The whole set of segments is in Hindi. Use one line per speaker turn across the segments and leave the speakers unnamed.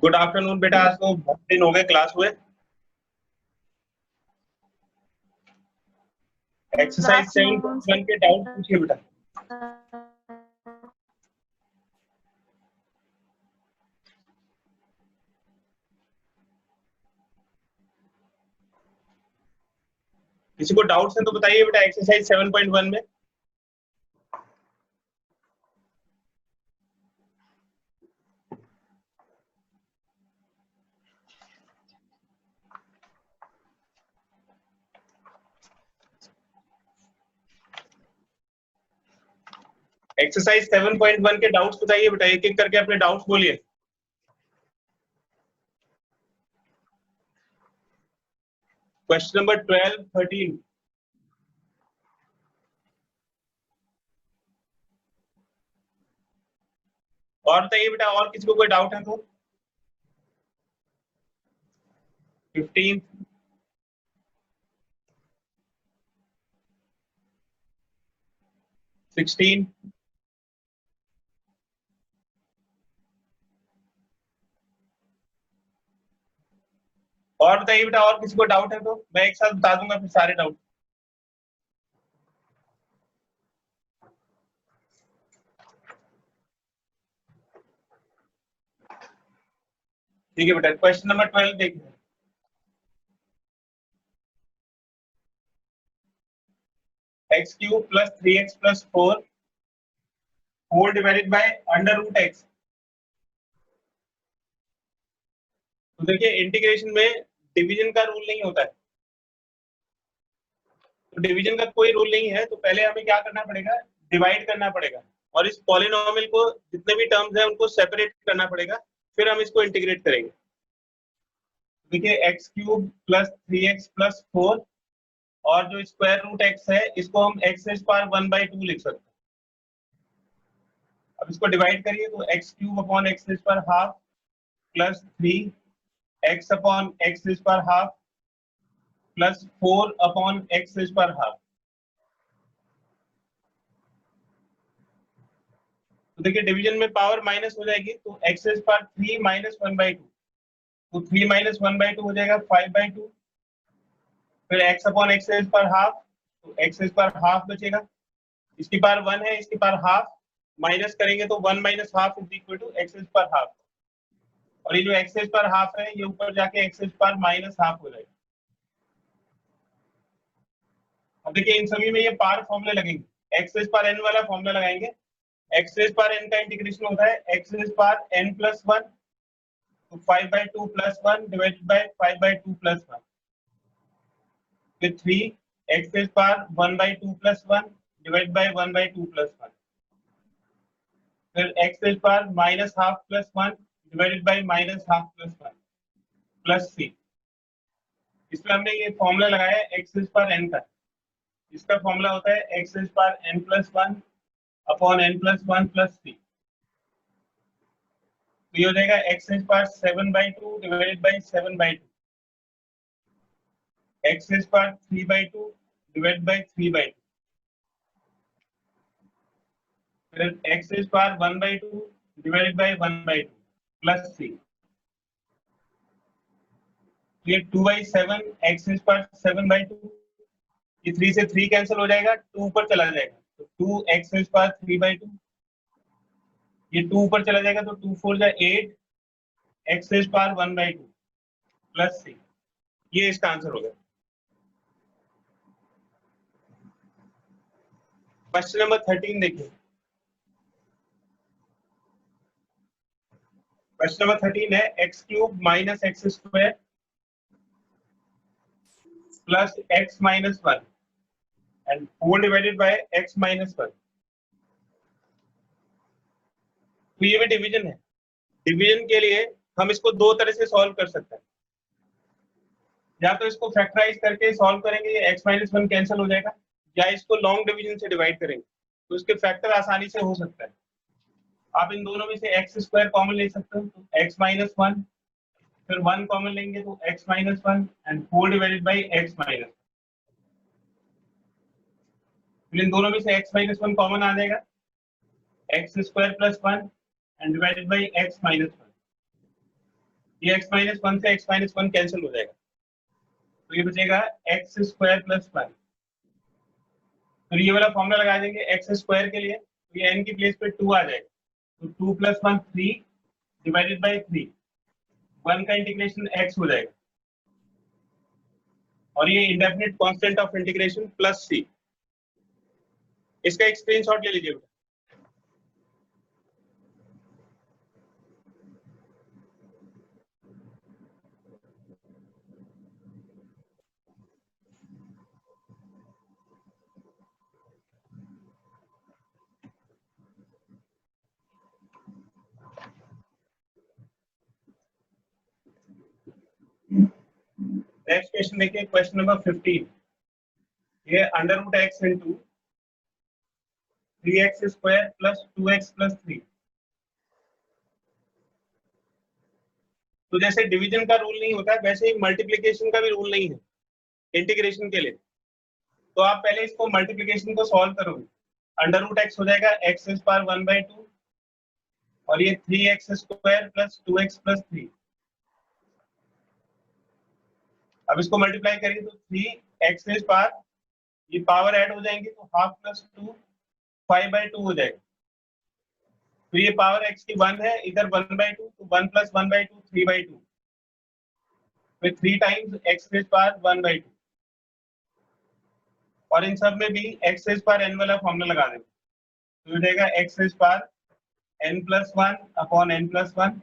गुड आफ्टरनून बेटा, आज तो बहुत दिन हो गए क्लास हुए। एक्सरसाइज 7.1 के डाउट पूछिए बेटा। किसी को डाउट्स है तो बताइए बेटा, एक्सरसाइज 7.1 में। एक्सरसाइज 7.1 के डाउट्स बताइए बेटा, एक एक करके अपने डाउट्स बोलिए। Question number 12, 13। और बताइए बेटा, और किसी को कोई डाउट है तो। 15, 16, और बताइए बेटा, और किसी को डाउट है तो मैं एक साथ बता दूंगा फिर सारे डाउट। ठीक है बेटा, क्वेश्चन नंबर 12 देखिए। X cube plus 3x plus 4 whole divided by under root x. तो देखिए, इंटीग्रेशन में डिवीजन का रूल नहीं होता है, तो डिवीजन का कोई रूल नहीं है, तो पहले हमें क्या करना पड़ेगा, डिवाइड करना पड़ेगा, और इस पॉलिनोमियल को जितने भी टर्म्स हैं उनको सेपरेट करना पड़ेगा, फिर हम इसको इंटीग्रेट करेंगे। देखिए, x cube plus 3x plus 4 और जो स्क्वायर रूट एक्स है इसको हम एक्स पावर 1/2 लिख सकते हैं। अब इसको डिवाइड करिए तो x cube upon x power half plus 3 x upon x power half plus 4 upon x power half. तो देखिए, डिवीजन में पावर माइनस हो जाएगी, तो एक्स पावर 3 माइनस 1/2, तो 3 माइनस 1/2 हो जाएगा 5/2। फिर x upon x power half, तो एक्स पावर हाफ बचेगा, इसकी पावर 1 है, इसकी पावर हाफ, माइनस करेंगे तो 1 minus half is equal to x power half, और ये जो एक्स पावर हाफ है ये ऊपर जाके एक्स पावर माइनस हाफ हो जाएगा। अब देखिए, इन सभी में ये पावर फॉर्मूले लगेंगे, एक्स पावर एन वाला फॉर्मूला लगाएंगे। एक्स पावर एन का इंटीग्रेशन होता है एक्स पावर एन प्लस 1, तो 5/2 प्लस 1 डिवाइडेड बाय 5/2 प्लस 1, फिर 3 x power 1/2 plus 1 divided by 1/2 plus 1, फिर x power minus half plus 1 divided by minus half plus 1 plus c। इसमें हमने ये फॉर्मूला लगाया है एक्स पावर एन का, इसका फॉर्मूला होता है x power n plus 1 upon n plus 1 plus c। तो ये हो जाएगा x power 7/2 divided by 7/2, x power 3/2 divided by 3/2, फिर x power 1/2 divided by 1/2 plus c। ये 2/7 एक्स पावर 7/2, ये 3 से 3 कैंसिल हो जाएगा, 2 ऊपर चला जाएगा, तो 2 एक्स पावर 3/2, ये 2 ऊपर चला जाएगा तो 2 4 जा 8 एक्स पावर 1/2 प्लस c। ये इसका आंसर हो गया। क्वेश्चन नंबर 13 देखिए। क्वेश्चन नंबर 13 है x cube minus x square plus x minus 1 and whole divided by x minus 1। तो ये भी डिवीजन है। डिवीजन के लिए हम इसको दो तरह से सॉल्व कर सकते हैं, या तो इसको फैक्टराइज करके सॉल्व करेंगे, ये एक्स माइनस 1 कैंसिल हो जाएगा, या इसको लॉन्ग डिवीजन से डिवाइड करेंगे, तो इसके फैक्टर आसानी से हो सकता है। आप इन दोनों में से एक्स स्क्वायर कॉमन ले सकते हो, तो एक्स माइनस 1, फिर 1 कॉमन लेंगे तो x minus 1 and whole divided by x minus. इन दोनों में से एक्स माइनस 1 कॉमन आ जाएगा, x square plus 1 and divided by x minus 1। ये x माइनस वन से x माइनस वन कैंसिल हो जाएगा, तो ये बचेगा एक्स स्क्वायर प्लस वन। तो ये वाला फॉर्मूला लगा देंगे एक्स स्क्वायर के लिए, तो ये n की प्लेस पे 2 आ जाएगा, तो 2 प्लस वन 3 डिवाइडेड बाई 3, 1 का इंटीग्रेशन x हो जाएगा, और ये indefinite constant of integration plus c। इसका एक स्क्रीनशॉट ले लीजिए। नेक्स्ट क्वेश्चन देखिए, क्वेश्चन नंबर 15। ये under root x into 3x square plus 2x plus 3। तो जैसे डिवीजन का रूल नहीं होता वैसे ही मल्टीप्लिकेशन का भी रूल नहीं है इंटीग्रेशन के लिए। तो आप पहले इसको मल्टीप्लिकेशन को सॉल्व करोगे, अंडर रूट एक्स हो जाएगा एक्स पावर 1/2 और ये 3x square plus 2x plus 3। अब इसको मल्टीप्लाई करिए तो 3x पावर, ये पावर ऐड हो जाएंगे तो हाफ प्लस 2 5/2 हो जाएगा। तो ये पावर x की 1 है, इधर 1/2, तो 1 प्लस 1/2 3/2, फिर 3 टाइम्स x पावर 1/2, और इन सब में भी x पावर n वाला फॉर्मूला लगा देंगे, तो ये जाएगा x power n plus 1 upon n plus 1,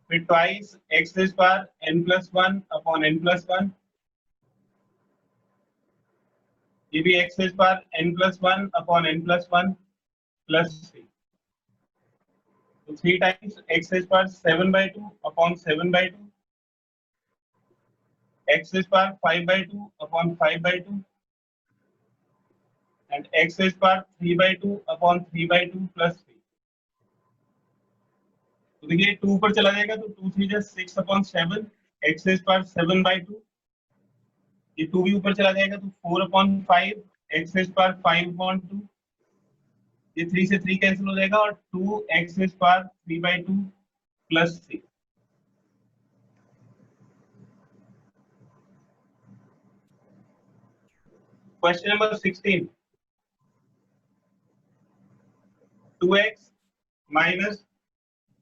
फिर twice x power n plus 1 upon n plus 1, ये भी x power n plus 1 upon n plus 1 plus 3, तो 3 times x power 7/2 upon 7/2, x power 5/2 upon 5/2 and x power 3/2 upon 3/2 plus 3। तो देखिए 2 पर चला जाएगा तो 2 3 6 अपॉन 7, x पावर 7/2, ये 2 भी ऊपर चला जाएगा तो 4 अपॉन 5, x पावर 5/2, ये 3 से 3 कैंसिल हो जाएगा और 2x power 3/2 plus 3। Question number 16, 2x minus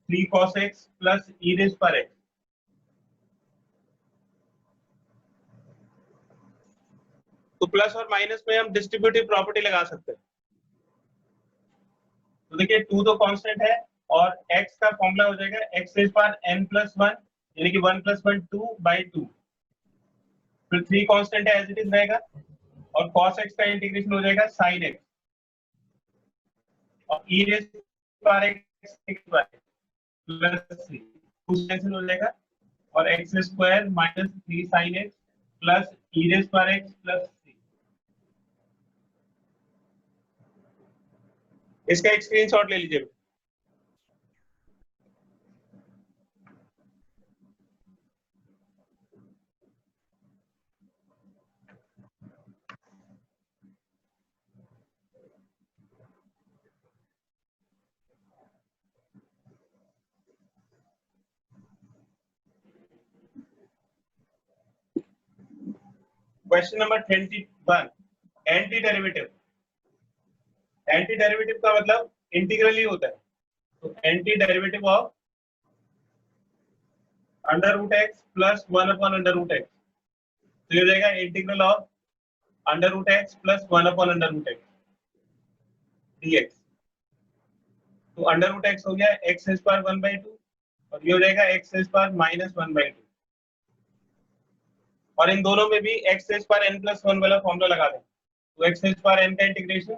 3 cos x plus e raise पर x। तो प्लस और माइनस में हम डिस्ट्रीब्यूटिव प्रॉपर्टी लगा सकते हैं। तो देखिए 2 तो कांस्टेंट है और x का फॉर्मूला हो जाएगा x पावर n प्लस 1, यानी कि 1 प्लस 1 2/2, फिर 3 कांस्टेंट है एज इट इज रहेगा, और cos x का इंटीग्रेशन हो जाएगा sin x, और e रेज पर x प्लस 3 कैंसिल हो जाएगा, और x square minus 3 sin x plus e raise पर x प्लस 3। इसका एक स्क्रीनशॉट ले लीजिए। Question number 21, anti derivative. Anti derivative का मतलब इंटीग्रल ही होता है, तो anti derivative of under root x plus 1 upon under root x, तो ये हो जाएगा integral of under root x plus 1 upon under root x dx। तो अंडर रूट एक्स हो गया एक्स स्क्वायर 1/2, और ये हो जाएगा एक्स स्क्वायर माइनस 1/2, और इन दोनों में भी एक्स स्क्वायर n प्लस 1 वाला फॉर्मूला लगा दें, तो एक्स स्क्वायर n का integration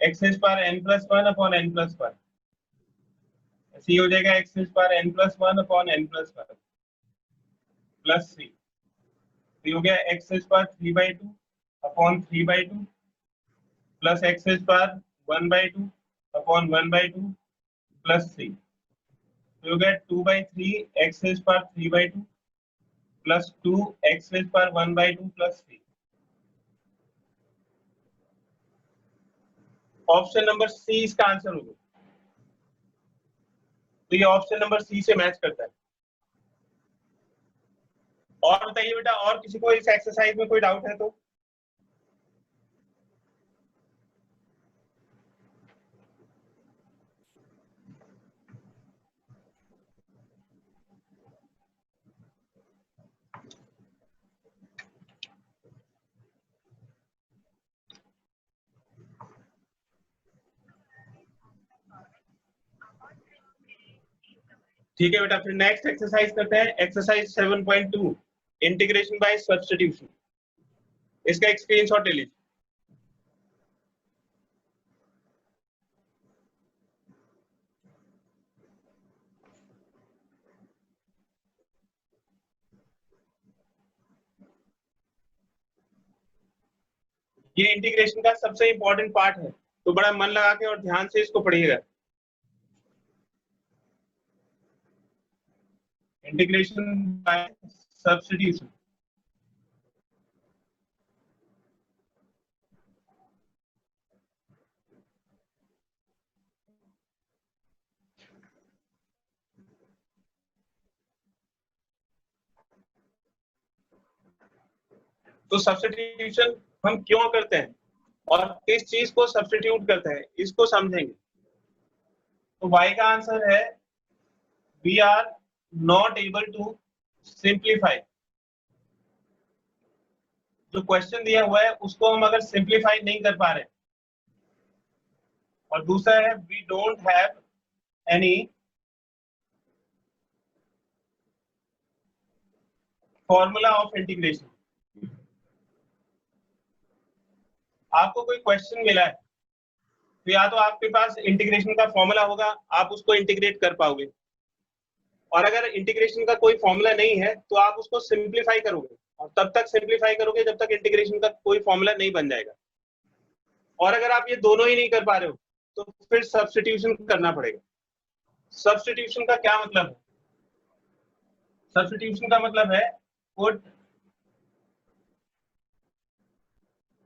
x square n plus 1 upon n plus 1, ऐसे हो जाएगा x square n plus 1 upon n plus 1 plus 3, तो हो गया x square 3/2 upon 3/2 plus x square 1/2 upon 1/2 plus 3, तो हो गया 2/3 x square 3/2 plus 2 x square 1/2 plus 3। Option number C इसका आंसर होगा। तो ये ऑप्शन नंबर सी से मैच करता है। और बताइए बेटा, और किसी को इस एक्सरसाइज में कोई डाउट है तो? ठीक है बेटा, फिर नेक्स्ट एक्सरसाइज करते हैं, एक्सरसाइज 7.2 इंटीग्रेशन बाय सब्स्टिट्यूशन। इसका एक स्क्रीनशॉट ले लीजिए। ये इंटीग्रेशन का सबसे इंपॉर्टेंट पार्ट है, तो बड़ा मन लगा के और ध्यान से इसको पढ़िएगा। Integration by substitution. तो सब्स्टिट्यूशन हम क्यों करते हैं और किस चीज को सब्स्टिट्यूट करते हैं, इसको समझेंगे। तो y का आंसर है we are not able to simplify। जो क्वेश्चन दिया हुआ है उसको हम अगर सिंप्लीफाई नहीं कर पा रहे, और दूसरा है we don't have any formula of integration। आपको कोई क्वेश्चन मिला है तो या तो आपके पास इंटीग्रेशन का फॉर्मूला होगा, आप उसको इंटीग्रेट कर पाओगे, और अगर इंटीग्रेशन का कोई फॉर्मूला नहीं है तो आप उसको सिंप्लीफाई करोगे, और तब तक सिंप्लीफाई करोगे जब तक इंटीग्रेशन का कोई फॉर्मूला नहीं बन जाएगा। और अगर आप ये दोनों ही नहीं कर पा रहे हो तो फिर सब्स्टिट्यूशन करना पड़ेगा। सब्स्टिट्यूशन का क्या मतलब है? सब्स्टिट्यूशन का मतलब है put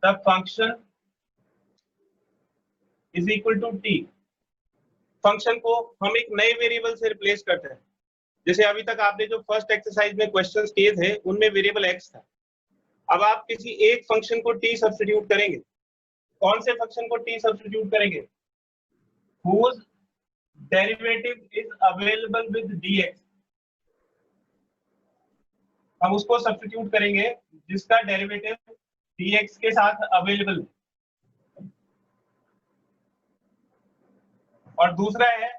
the function is equal to t. Function को हम एक नए वेरिएबल से रिप्लेस करते हैं। जैसे अभी तक आपने जो फर्स्ट एक्सरसाइज में क्वेश्चंस किए थे उनमें वेरिएबल एक्स था, अब आप किसी एक फंक्शन को टी सब्स्टिट्यूट करेंगे। कौन से फंक्शन को टी सब्स्टिट्यूट करेंगे? whose derivative is available with dx। हम उसको सब्स्टिट्यूट करेंगे जिसका डेरिवेटिव dx के साथ अवेलेबल है। और दूसरा है,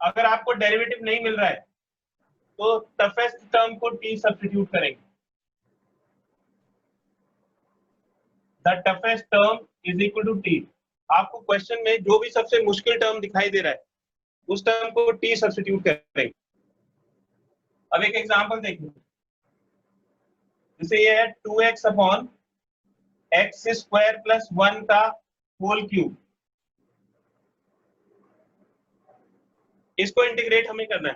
अगर आपको डेरिवेटिव नहीं मिल रहा है तो टफेस्ट टर्म को टी सब्स्टिट्यूट करेंगे। The toughest term is equal to t. आपको क्वेश्चन में जो भी सबसे मुश्किल टर्म दिखाई दे रहा है उस टर्म को टी सब्स्टिट्यूट करेंगे। अब एक एग्जांपल देखिए, जैसे ये है 2x upon x square plus 1 का होल क्यूब। इसको इंटीग्रेट हमें करना है,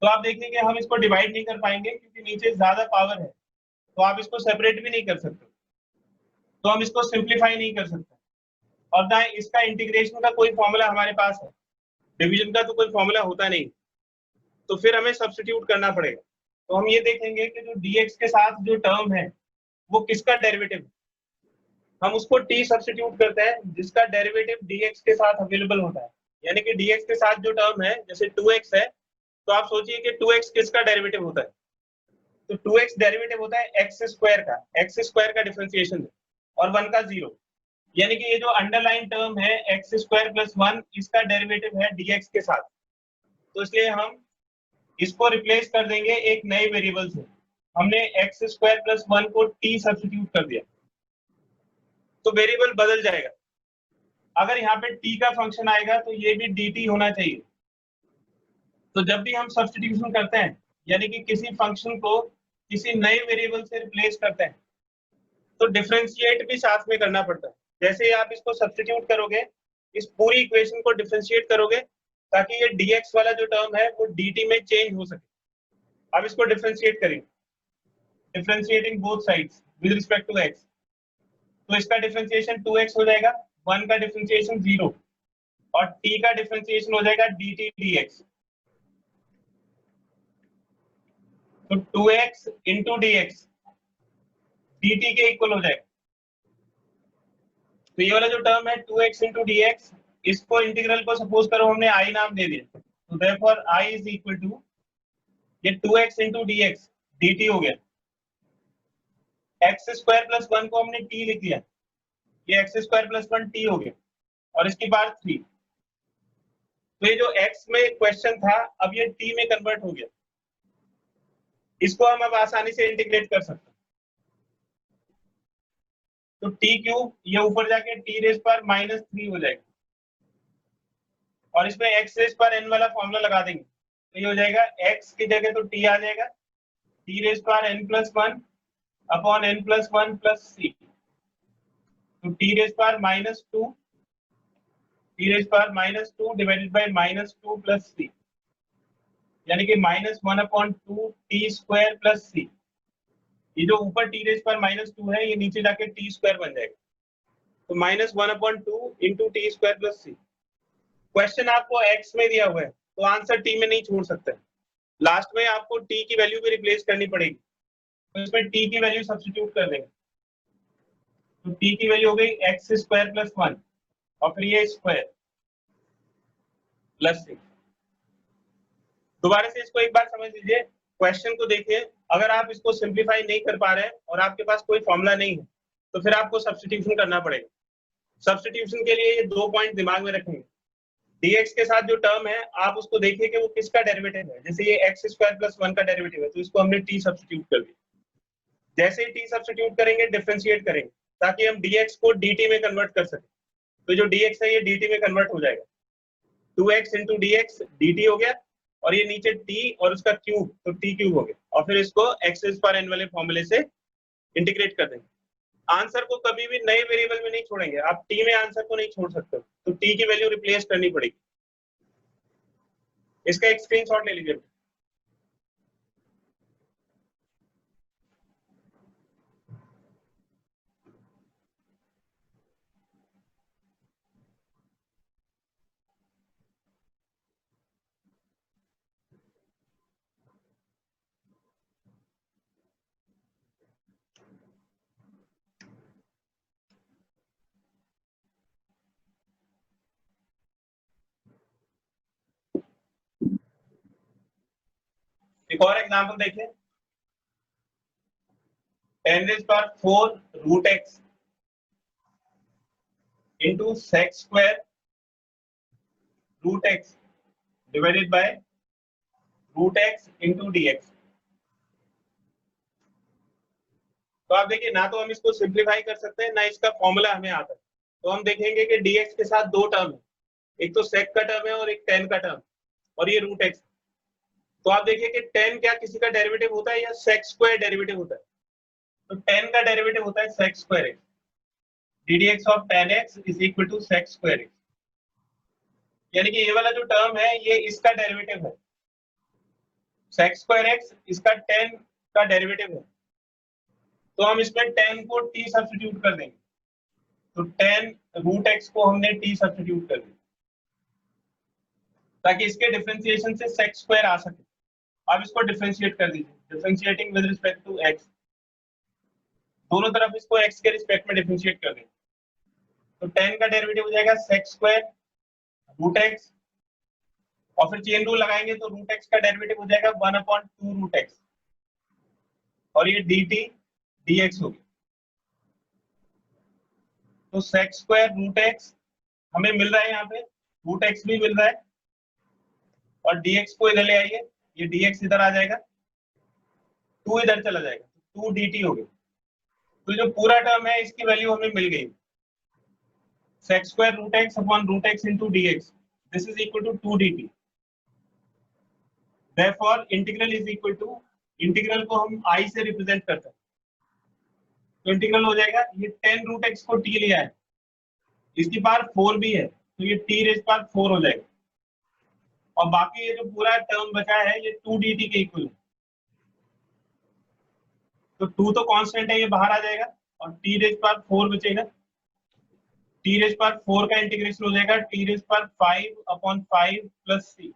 तो आप देखेंगे हम इसको डिवाइड नहीं कर पाएंगे क्योंकि नीचे ज्यादा पावर है, तो आप इसको सेपरेट भी नहीं कर सकते, तो हम इसको सिंप्लीफाई नहीं कर सकते, और ना इसका इंटीग्रेशन का कोई फॉर्मूला हमारे पास है, डिवीजन का तो कोई फॉर्मूला होता नहीं, तो फिर हमें सब्स्टिट्यूट करना पड़ेगा। तो हम ये देखेंगे कि जो dx के साथ जो टर्म है वो किसका डेरिवेटिव है, हम उसको t सब्स्टिट्यूट करते हैं जिसका डेरिवेटिव dx के साथ अवेलेबल होता है। यानी कि dx के साथ जो टर्म है, जैसे 2x है, तो आप सोचिए कि 2x किसका डेरिवेटिव होता है, तो 2x डेरिवेटिव होता है एक्स स्क्वायर का डिफरेंशिएशन है, और 1 का 0। यानी कि ये जो अंडरलाइन टर्म है एक्स स्क्वायर प्लस 1, इसका डेरिवेटिव है dx के साथ, तो इसलिए हम इसको रिप्लेस कर देंगे एक नए वेरिएबल से। हमने एक्स स्क्वायर प्लस 1 को t सब्स्टिट्यूट कर दिया, तो वेरिएबल बदल जाएगा। अगर यहाँ पे t का फंक्शन आएगा तो ये भी dt होना चाहिए। तो जब भी हम सब्स्टिट्यूशन करते हैं, यानी कि किसी फंक्शन को किसी नए वेरिएबल से रिप्लेस करते हैं, तो डिफरेंशिएट भी साथ में करना पड़ता है। जैसे ही आप इसको सब्स्टिट्यूट करोगे, इस पूरी इक्वेशन को डिफरेंशिएट करोगे ताकि ये dx वाला जो टर्म है वो dt में चेंज हो सके। अब इसको डिफरेंशिएट करेंगे, differentiating both sides with respect to x, तो इसका डिफरेंशिएशन 2x हो जाएगा, 1 का डिफरेंशिएशन 0, और t का डिफरेंशिएशन हो जाएगा dt dx। तो 2x इंटू dx dt के इक्वल हो जाएगा। तो ये वाला जो टर्म है 2x इंटू dx, इसको इंटीग्रल को सपोज करो हमने i नाम दे दिया, तो therefore i is equal to ये 2x इंटू dx dt हो गया, x स्क्वायर प्लस 1 को हमने t लिख दिया, ये x स्क्वायर प्लस 1 t हो गया, और इसकी पावर 3। तो ये जो x में क्वेश्चन था अब ये t में कन्वर्ट हो गया, इसको हम अब आसानी से इंटीग्रेट कर सकते हैं। तो t क्यूब ये ऊपर जाके t रेज पर -3 हो जाएगा, और इसमें x रेज पर n वाला फॉर्मूला लगा देंगे, तो ये हो जाएगा x की जगह तो t आ जाएगा, t रेज पर n plus 1 upon n plus 1 plus c, तो t रेज पर -2 t रेज पर -2 डिवाइडेड बाय -2 प्लस c, यानी कि -1 upon 2 t square plus c। ये जो ऊपर t रेज पर -2 है ये नीचे जाके t स्क्वायर बन जाएगा, तो -1 upon 2 into T square plus c। Question आपको x में दिया हुआ है तो आंसर t में नहीं छोड़ सकते, लास्ट में आपको t की वैल्यू भी रिप्लेस करनी पड़ेगी, तो इसमें t की वैल्यू सब्स्टिट्यूट कर देंगे, तो t की वैल्यू हो गई x स्क्वायर प्लस 1 और फिर ये स्क्वायर प्लस 6। दोबारा से इसको एक बार समझ लीजिए, क्वेश्चन को देखिए, अगर आप इसको सिंप्लीफाई नहीं कर पा रहे हैं और आपके पास कोई फॉर्मूला नहीं है तो फिर आपको सब्स्टिट्यूशन करना पड़ेगा। सब्स्टिट्यूशन के लिए ये 2 पॉइंट दिमाग में रखेंगे, dx के साथ जो टर्म है आप उसको देखिए कि वो किसका डेरिवेटिव है, जैसे ये x स्क्वायर प्लस 1 का डेरिवेटिव है तो इसको हमने t सब्स्टिट्यूट कर दिया। जैसे ही t सब्स्टिट्यूट करेंगे डिफरेंशिएट करेंगे ताकि हम dx को dt में कन्वर्ट कर सकें, तो जो dx है ये dt में कन्वर्ट हो जाएगा, 2x इंटू dx dt हो गया, और ये नीचे t और उसका क्यूब तो t क्यूब हो गया, और फिर इसको x पर n वाले फॉर्मूले से इंटीग्रेट कर देंगे। आंसर को कभी भी नए वेरिएबल में नहीं छोड़ेंगे, आप t में आंसर को नहीं छोड़ सकते, तो t की वैल्यू रिप्लेस करनी पड़ेगी। इसका एक स्क्रीनशॉट ले लीजिए। एक और एग्जांपल देखिए, 10 raise power 4 root x into sec square root x divided by root x into dx। तो आप देखिए, ना तो हम इसको सिंप्लीफाई कर सकते हैं ना इसका फॉर्मूला हमें आता है, तो हम देखेंगे कि dx के साथ 2 टर्म है, एक तो सेक का टर्म है और एक tan का टर्म, और ये रूट x। तो आप देखिए कि tan क्या किसी का डेरिवेटिव होता है या सेक स्क्वायर डेरिवेटिव होता है, तो tan का डेरिवेटिव होता है sec square x, ddx of tan x is equal to sec square x, यानी कि ये वाला जो टर्म है ये इसका डेरिवेटिव है, सेक स्क्वायर x इसका tan का डेरिवेटिव है, तो हम इसमें tan को t सब्स्टिट्यूट कर देंगे, तो tan रूट x को हमने t सब्स्टिट्यूट कर दिया ताकि इसके डिफरेंशिएशन से सेक स्क्वायर आ सके। अब इसको डिफरेंशिएट कर दीजिए, differentiating with respect to x, दोनों तरफ इसको x के रिस्पेक्ट में डिफरेंशिएट कर देंगे, तो tan का डेरिवेटिव हो जाएगा सेक स्क्वायर रूट x, और फिर चेन रूल लगाएंगे तो रूट x का डेरिवेटिव हो जाएगा 1/2 रूट x, और ये dt dx होगी, तो सेक स्क्वायर रूट x हमें मिल रहा है, यहाँ पे रूट x भी मिल रहा है, और dx को इधर ले आइए, ये dx इधर आ जाएगा, 2 इधर चला जाएगा, 2 dt हो गया। तो जो पूरा टर्म है इसकी वैल्यू हमें मिल गई, sec square root x upon root x into dx, this is equal to 2 dt। Therefore integral is equal to, integral को हम i से रिप्रेजेंट करते हैं, तो इंटीग्रल हो जाएगा, ये 10 रूट x को t लिया है, इसकी पावर 4 भी है, तो ये t रेज़ पावर 4 हो जाएगा, और बाकी ये जो पूरा टर्म बचा है ये 2 dt के इक्वल है, तो 2 तो कांस्टेंट है ये बाहर आ जाएगा, और t रेज़ पावर 4 बचेगा, t रेज़ पावर 4 का इंटीग्रेशन हो जाएगा t rays power 5/5 plus c,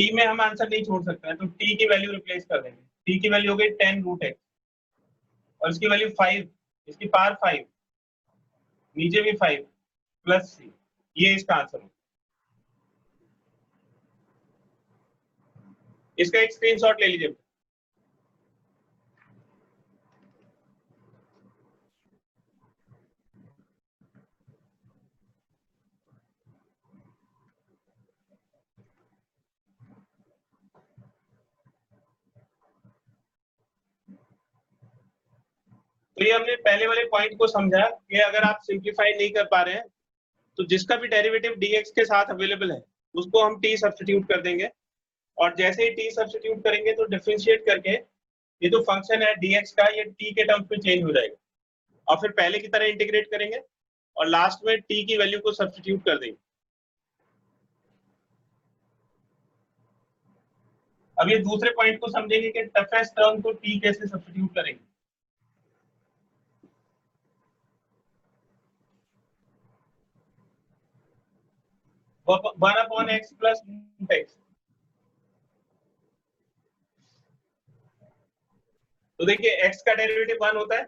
t में हम आंसर नहीं छोड़ सकते हैं, तो t की वैल्यू रिप्लेस कर देंगे। t की वैल्यू हो गई 10 रूट x और इसकी वैल्यू 5, इसकी पावर 5, नीचे भी 5 प्लस c, ये इसका आंसर है। इसका एक स्क्रीनशॉट ले लीजिए। तो ये हमने पहले वाले पॉइंट को समझा कि अगर आप सिंप्लीफाई नहीं कर पा रहे हैं तो जिसका भी डेरिवेटिव dx के साथ अवेलेबल है उसको हम t सब्स्टिट्यूट कर देंगे, और जैसे ही t सब्स्टिट्यूट करेंगे तो डिफरेंशिएट करके ये जो फंक्शन है dx का ये t के टर्म्स में चेंज हो जाएगा, और फिर पहले की तरह इंटीग्रेट करेंगे और लास्ट में t की वैल्यू को सब्स्टिट्यूट कर देंगे। अब ये दूसरे पॉइंट को समझेंगे कि टफेस्ट टर्म को t कैसे सब्स्टिट्यूट करेंगे। One upon x plus x, तो देखिए x का डेरिवेटिव 1 होता है,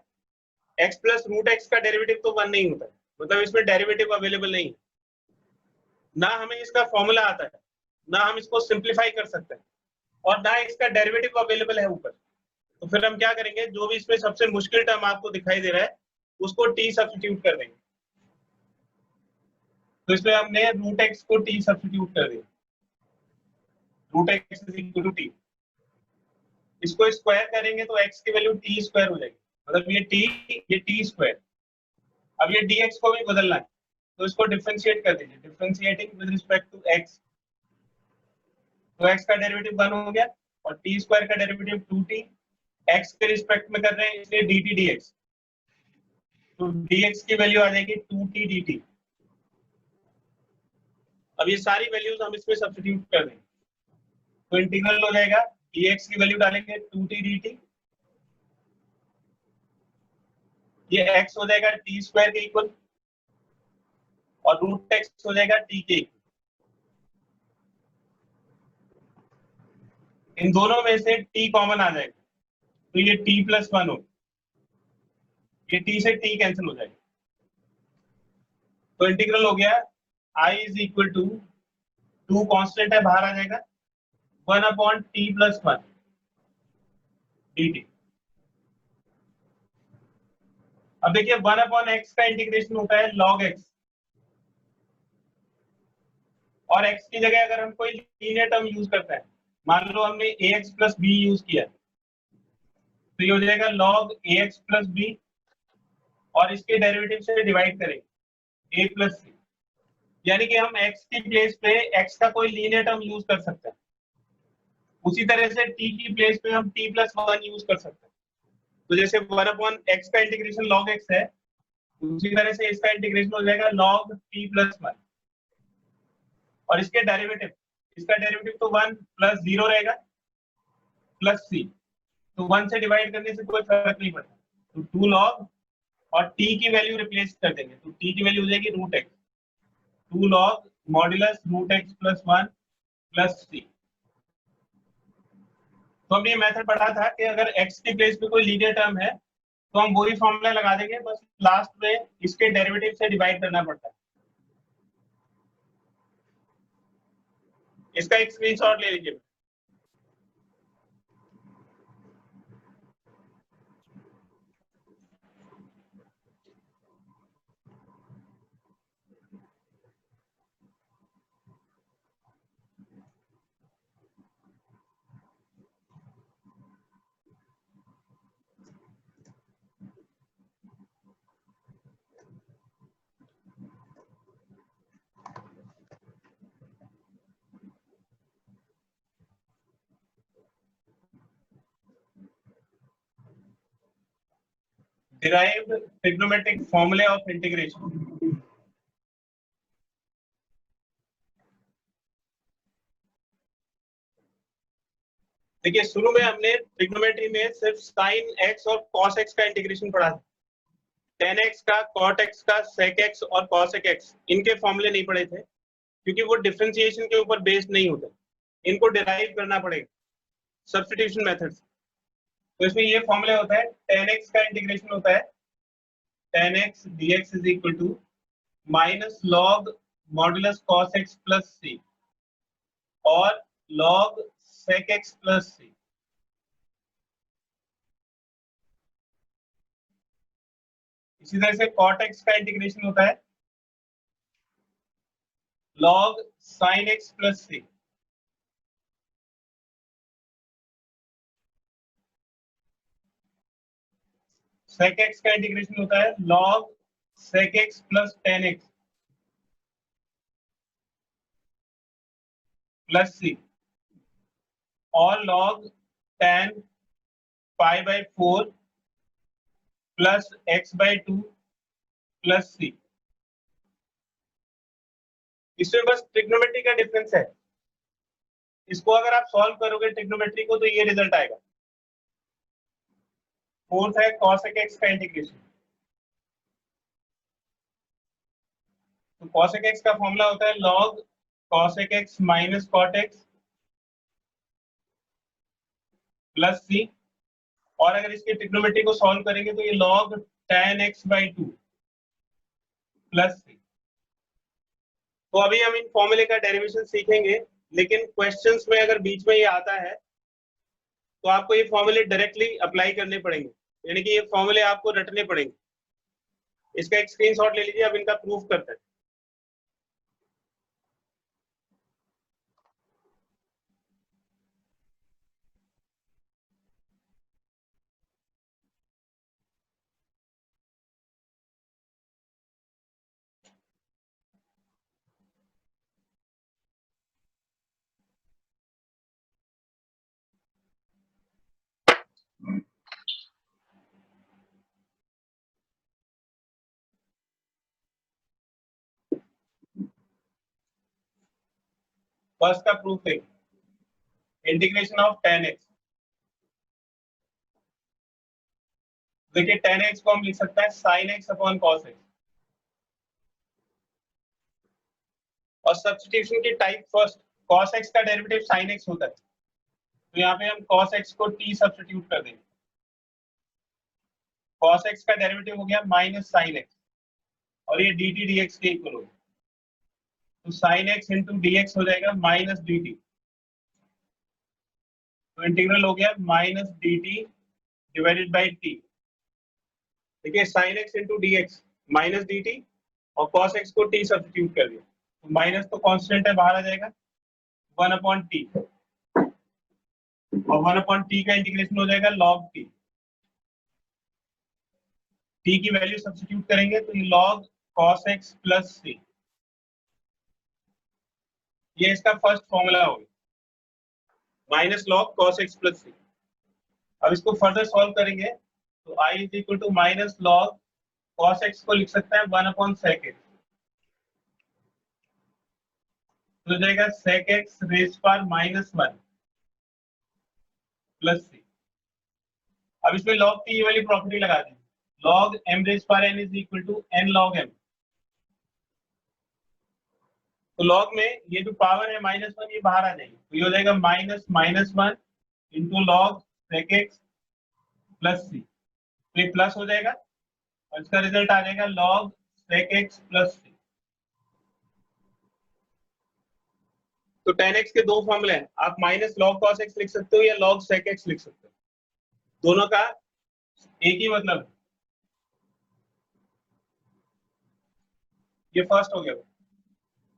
x प्लस रूट एक्स का डेरिवेटिव तो 1 नहीं होता है, मतलब इसमें डेरिवेटिव अवेलेबल नहीं है, ना हमें इसका फॉर्मूला आता है, ना हम इसको सिंप्लीफाई कर सकते हैं, और ना इसका डेरिवेटिव अवेलेबल है ऊपर। तो फिर हम क्या करेंगे, जो भी इसमें सबसे मुश्किल टर्म आपको दिखाई दे रहा है उसको t सब्स्टिट्यूट कर देंगे। तो इसमें हमने रूट एक्स को t सब्स्टिट्यूट कर दिया, root x is equal to t। इसको स्क्वायर करेंगे तो x की वैल्यू t स्क्वायर हो जाएगी, मतलब ये t स्क्वायर। अब ये dx को भी बदलना है, तो इसको डिफरेंशिएट कर दीजिए, differentiating with respect to x, तो x का डेरिवेटिव 1 हो गया और t स्क्वायर का डेरिवेटिव 2t, x के रिस्पेक्ट में कर रहे हैं इसलिए dt dx, तो dx की वैल्यू आ जाएगी 2t dt। अब ये सारी वैल्यूज हम इसमें सब्स्टिट्यूट कर देंगे, तो इंटीग्रल हो जाएगा dx की वैल्यू डालेंगे 2t dt, ये x हो जाएगा t स्क्वायर के इक्वल और रूट x हो जाएगा t के इक्वल। इन दोनों में से t कॉमन आ जाएगा, तो ये t प्लस 1 हो, ये t से t कैंसिल हो जाएगा, तो इंटीग्रल हो गया I is equal to 2 constant है बाहर आ जाएगा 1 अपॉन t प्लस 1 dt। अब देखिए 1 अपॉन x का इंटीग्रेशन होता है log x, और x की जगह अगर हम कोई लीनियर टर्म यूज करते हैं, मान लो हमने ax प्लस b यूज किया, तो ये हो जाएगा log ax प्लस b, और इसके डेरिवेटिव से डिवाइड करेंगे a प्लस c, यानी कि हम x की प्लेस पे x का कोई लीनियर टर्म यूज कर सकते हैं, उसी तरह से t की प्लेस पे हम t प्लस 1 यूज कर सकते हैं। तो जैसे 1 अपॉन x का इंटीग्रेशन log x है, उसी तरह से इसका इंटीग्रेशन हो जाएगा log t प्लस 1, और इसके डेरिवेटिव, इसका डेरिवेटिव तो 1 प्लस 0 रहेगा प्लस c, तो 1 से डिवाइड करने से कोई फर्क नहीं पड़ता, तो 2 log और t की वैल्यू रिप्लेस कर देंगे, तो t की वैल्यू हो जाएगी root x, 2 log modulus root x plus 1 plus c। तो हमने ये मेथड पढ़ा था कि अगर x की प्लेस पे कोई लीनियर टर्म है तो हम वही फॉर्मूला लगा देंगे, बस लास्ट में इसके डेरिवेटिव से डिवाइड करना पड़ता है। इसका एक स्क्रीनशॉट ले लीजिए। Derived trigonometric formula of integration। देखिए शुरू में हमने ट्रिग्नोमेट्री में सिर्फ sin x और cos x का इंटीग्रेशन पढ़ा था, tan x का, cot x का, sec x और cosec x इनके फॉर्मूले नहीं पढ़े थे, क्योंकि वो डिफरेंशिएशन के ऊपर बेस्ड नहीं होते। इनको डिराइव करना पड़ेगा सब्स्टिट्यूशन मेथड से। तो इसमें ये फॉर्मूला होता है, tan x का इंटीग्रेशन होता है tan x dx is equal to minus log modulus cos x plus c और log sec x plus c. इसी तरह से cot x का इंटीग्रेशन होता है log sin x plus c. sec x का इंटीग्रेशन होता है log sec x plus tan x plus c और log tan pi by 4 plus x by 2 plus c. इसमें बस ट्रिग्नोमेट्री का डिफरेंस है, इसको अगर आप सॉल्व करोगे ट्रिग्नोमेट्री को तो ये रिजल्ट आएगा। फोर्थ है cosec x का इंटीग्रेशन। तो cosec x का फॉर्मूला होता है log cosec x minus cot x plus c और अगर इसकी ट्रिग्नोमेट्री को सॉल्व करेंगे तो ये log tan x by 2 plus c. तो अभी हम इन फॉर्मूले का डेरिवेशन सीखेंगे, लेकिन क्वेश्चंस में अगर बीच में ये आता है तो आपको ये फॉर्मूले डायरेक्टली अप्लाई करने पड़ेंगे, यानी कि ये फॉर्मूले आपको रटने पड़ेंगे। इसका एक स्क्रीनशॉट ले लीजिए, अब इनका प्रूफ करते हैं। फर्स्ट का प्रूफ देखिए, इंटीग्रेशन ऑफ tan x। देखिए tan x को हम लिख सकते हैं sin x upon cos x और सब्स्टिट्यूशन की टाइप फर्स्ट cos x का डेरिवेटिव sin x होता है, तो यहाँ पे हम cos x को t सब्स्टिट्यूट कर देंगे। cos x का डेरिवेटिव हो गया माइनस sin x और ये dt dx के इक्वल होगा, तो sin x इंटू dx हो जाएगा माइनस dt, तो इंटीग्रल हो गया minus dt divided by t। देखिए sin x into dx minus dt और cos x को t सब्स्टिट्यूट कर दिया, तो माइनस तो कांस्टेंट है बाहर आ जाएगा 1 अपॉन t और 1 अपॉन t का इंटीग्रेशन हो जाएगा log t। t की वैल्यू सब्स्टिट्यूट करेंगे तो ये log cos x plus c, ये इसका फर्स्ट फॉर्मूला होगा minus log cos x plus c। अब इसको फर्दर सॉल्व करेंगे तो i is equal to minus log cos x को लिख सकते हैं 1 अपॉन sec x, तो हो जाएगा sec x raise power minus 1 plus c। अब इसमें log t वाली प्रॉपर्टी लगा दी, log m raise power n is equal to n log m। तो लॉग में ये जो पावर है माइनस 1 ये बाहर आ जाएगी, तो ये हो जाएगा minus minus 1 into log sec x plus c, तो ये प्लस हो जाएगा और इसका रिजल्ट आ जाएगा log sec x plus c. तो tan x के दो फॉर्मूले हैं, आप माइनस log cos x लिख सकते हो या log sec x लिख सकते हो, दोनों का एक ही मतलब है। ये फर्स्ट हो गया।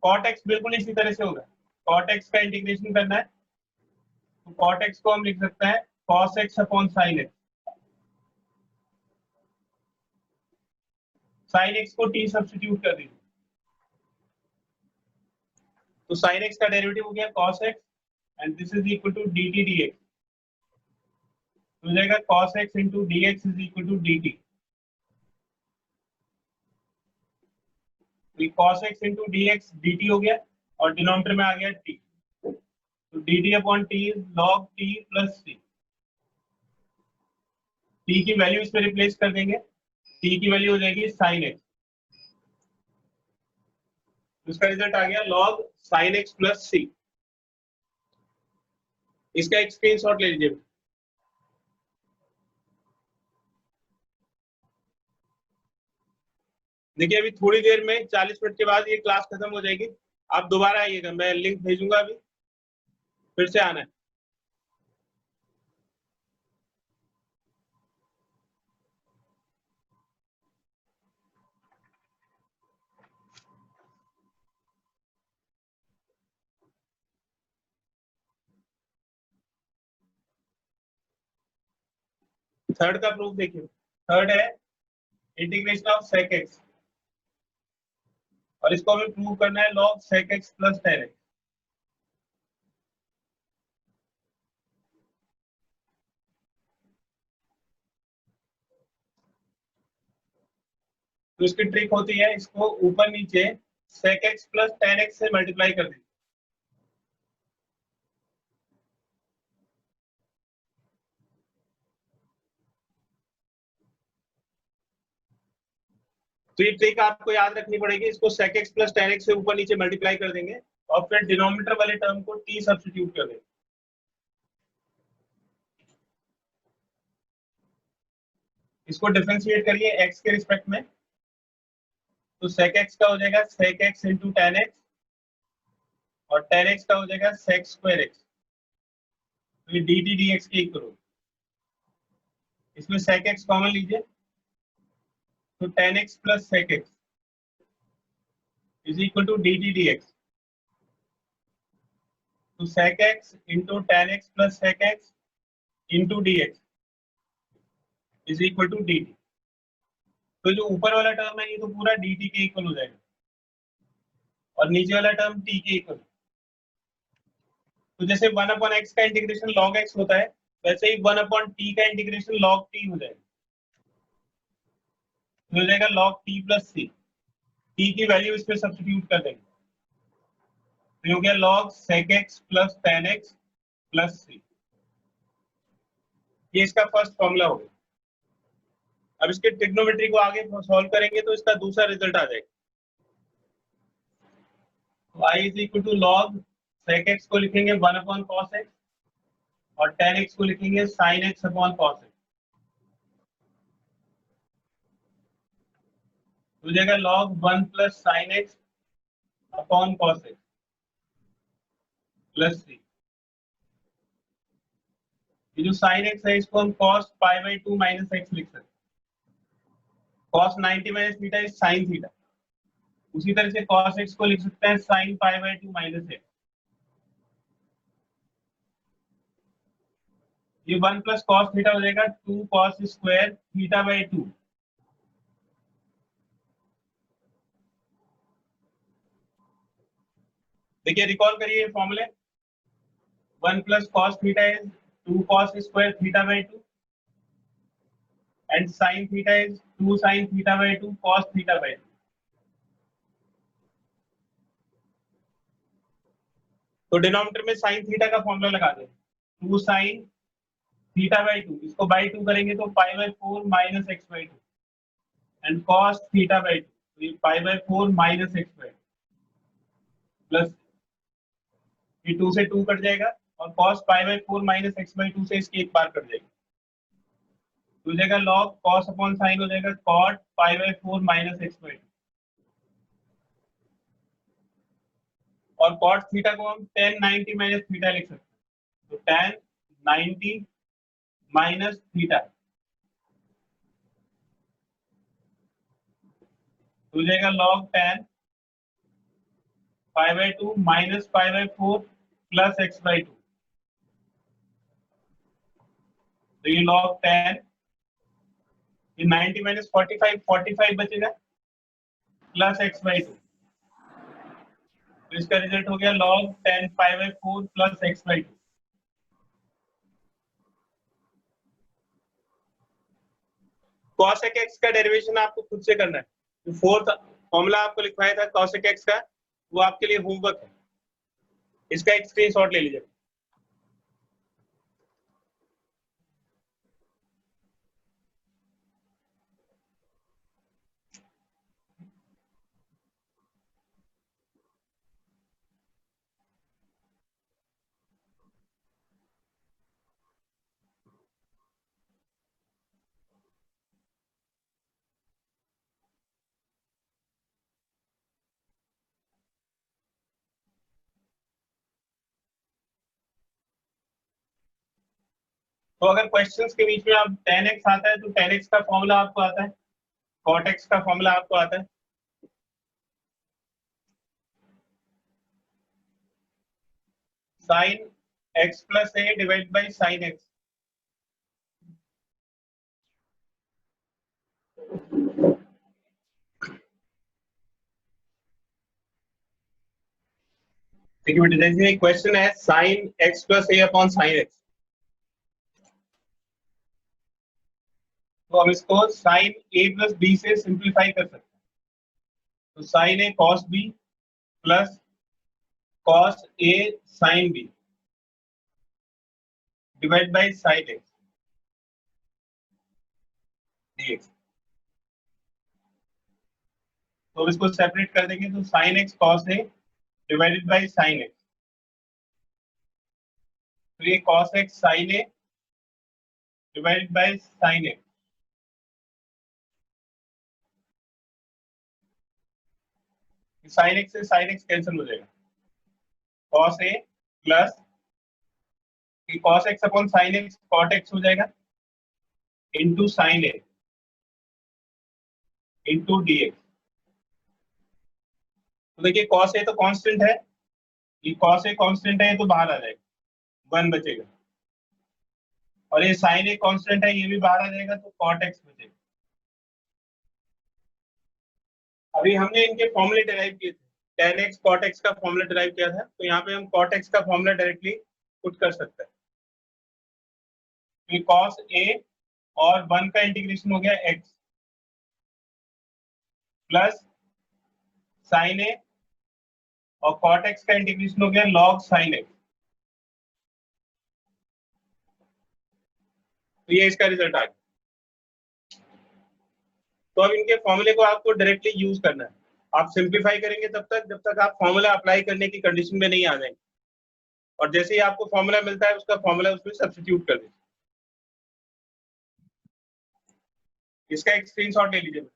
cot x बिल्कुल इसी तरह से होगा, cot x का इंटीग्रेशन करना है तो cot x को हम लिख सकते हैं cos x upon sin x, sin x को t सब्स्टिट्यूट कर दीजिए, तो sin x का डेरिवेटिव हो गया cos x and this is equal to dt dx, तो हो जाएगा cos x into dx is equal to dt। तो cos x into dx dt हो गया और डिनोमिनेटर में आ गया t, तो dt upon t is log t plus c। t की वैल्यू इस पे रिप्लेस कर देंगे, t की वैल्यू हो जाएगी sin x, इसका रिजल्ट आ गया log sin x plus c। इसका एक स्क्रीनशॉट ले लीजिए। देखिए अभी थोड़ी देर में 40 मिनट के बाद ये क्लास खत्म हो जाएगी, आप दोबारा आइएगा, मैं लिंक भेजूंगा अभी, फिर से आना है। थर्ड का प्रूफ देखिए, थर्ड है इंटीग्रेशन ऑफ sec x, और इसको हमें प्रूव करना है log sec x plus tan x। तो इसकी ट्रिक होती है, इसको ऊपर नीचे sec x plus tan x से मल्टीप्लाई कर दीजिए। तो ये ट्रिक आपको याद रखनी पड़ेगी, इसको sec x plus tan x से ऊपर नीचे मल्टीप्लाई कर देंगे और फिर डिनोमिनेटर वाले टर्म को t सब्स्टिट्यूट कर देंगे। इसको डिफरेंशिएट करिए x के रिस्पेक्ट में, तो sec x का हो जाएगा sec x into tan x, और tan x का हो जाएगा sec स्क्वायर x। तो ये dt dx के इक्वल होगा। इसमें sec x कॉमन लीजिए, तो tan x plus sec x is equal to dt dx। तो sec x into tan x plus sec x into dx is equal to dt। तो जो ऊपर वाला टर्म है ये तो पूरा dt के इक्वल हो जाएगा, और नीचे वाला टर्म t के इक्वल। तो जैसे 1 अपॉन x का इंटीग्रेशन log x होता है, वैसे ही 1 अपॉन t का इंटीग्रेशन log t हो जाएगा। तो हो जाएगा log t plus c, t की वैल्यू इसमें सब्स्टिट्यूट कर देंगे, तो हो गया log sec x plus tan x plus c। ये इसका फर्स्ट फॉर्मूला हो गया। अब इसके ट्रिग्नोमेट्री को आगे सॉल्व करेंगे तो इसका दूसरा रिजल्ट आ जाएगा। तो i is equal to log sec x को लिखेंगे 1 अपॉन cos x, और tan x को लिखेंगे sin x upon cos x। हो जाएगा log 1 plus sin x upon cos x plus c। ये जो sin x है इसको हम cos pi by 2 minus x लिख सकते हैं। cos 90 minus theta is sin theta. उसी तरह से cos x को लिख सकते हैं sin pi by 2 minus x। ये 1 प्लस cos थीटा हो जाएगा 2 cos स्क्वायर थीटा बाई 2। देखिए रिकॉल करिए फॉर्मूले, 1 plus cos theta is 2 cos square theta by 2, and sin theta is 2 sin theta by 2 cos theta by 2। तो डिनोमिनेटर में sin थीटा का फॉर्मूला लगा दें, 2 sin थीटा बाई 2, इसको बाई 2 करेंगे तो पाई by 4 minus x by 2, and cos theta by 2, तो ये पाई by 4 minus x by 2 plus, ये 2 से 2 कट जाएगा, और cos pi by 4 minus x by 2 से इसकी एक बार कट जाएगी, तो हो जाएगा log cos अपॉन sin हो जाएगा cot pi by 4 minus x by 2। और cot थीटा को हम tan 90 माइनस थीटा लिख सकते हैं, तो tan 90 माइनस थीटा हो जाएगा log tan pi by 2 minus pi by 4 plus x by 2। तो ये log tan, ये 90 माइनस 45 बचेगा प्लस एक्स बाई 2, तो इसका रिजल्ट हो गया log tan pi by 4 plus x by 2। cosec x का डेरिवेशन आपको खुद से करना है, जो फोर्थ फॉर्मूला आपको लिखवाया था cosec x का, वो आपके लिए होमवर्क है, इसका एक स्क्रीनशॉट ले लीजिए। तो अगर क्वेश्चंस के बीच में आप tan x आता है तो tan x का फॉर्मूला आपको आता है, cot x का फॉर्मूला आपको आता है। sin x plus a divide by sin x। देखिए बेटे, जैसे क्वेश्चन है sin x plus a upon sin x, तो हम इसको sin a plus b से सिंप्लीफाई कर सकते हैं। तो sin a cos b plus cos a sin b divide by sin x dx। तो हम इसको सेपरेट कर देंगे तो sin x cos a divided by sin x, तो ये cos x sin a divided by sin x। sin x से sin x कैंसिल हो जाएगा, cos a plus cos x upon sin x cot x हो जाएगा into sin a into dx। तो देखिए cos a तो कांस्टेंट है, ये cos a कांस्टेंट है, ये तो बाहर आ जाएगा, 1 बचेगा, और ये sin a कांस्टेंट है, ये भी बाहर आ जाएगा, तो cot x बचेगा। अभी हमने इनके फॉर्मूले डिराइव किए थे, tan x cot x का फॉर्मूला डिराइव किया था, तो यहाँ पे हम cot x का फॉर्मूला डायरेक्टली पुट कर सकते हैं। तो cos a और 1 का इंटीग्रेशन हो गया x प्लस sin a और cot x का इंटीग्रेशन हो गया log sin x। तो ये इसका रिजल्ट आ गया। तो अब इनके फॉर्मूले को आपको डायरेक्टली यूज करना है। आप सिंप्लीफाई करेंगे तब तक जब तक आप फॉर्मूला अप्लाई करने की कंडीशन में नहीं आ जाएंगे, और जैसे ही आपको फॉर्मूला मिलता है उसका फॉर्मूला उसमें सब्स्टिट्यूट कर दीजिए। इसका एक स्क्रीनशॉट ले लीजिए।